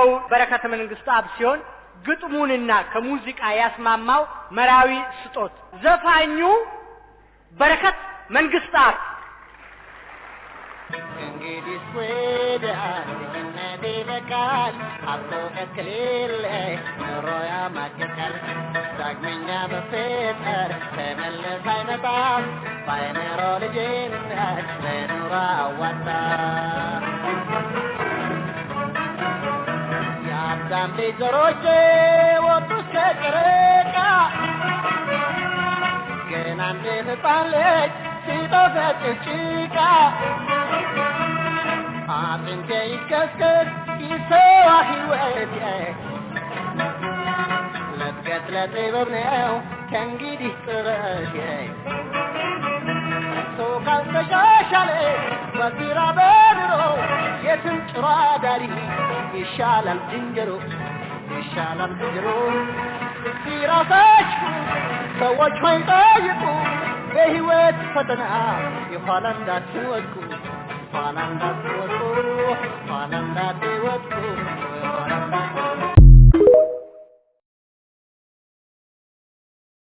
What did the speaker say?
የጻፈው በረከተ መንግስት አብ ሲሆን ግጥሙንና ከሙዚቃ ያስማማው መራዊ ስጦት ዘፋኙ በረከት መንግስት አብ እንግዲህ ወደ አንተ በቃል አብቶ ከክሊል ሮያ ማከከል ዳግመኛ በፍቅር ተመለስ አይመጣም ባይነሮ ልጅነት ለኑራ አዋጣ ያዳም ልጆቼ ወጡ ከጨረቃ ገና እንደተጣለች ሲጠፈጥ ጭቃ አጥንቴ ይከስከስ ይሰዋ ሕይወቴ ለእድገት ለጥበብ ነው ከእንግዲህ ጥረቴ ሰው ካልተሻሻለ በግራ በድሮ የትም ጭራ ዳሪ ይሻላል ዝንጀሮ ሲራሳችሁ ሰዎች ሆይ ጠይቁ በሕይወት ፈተና የኋላ እንዳትወድቁ ኋላ እንዳትወድቁ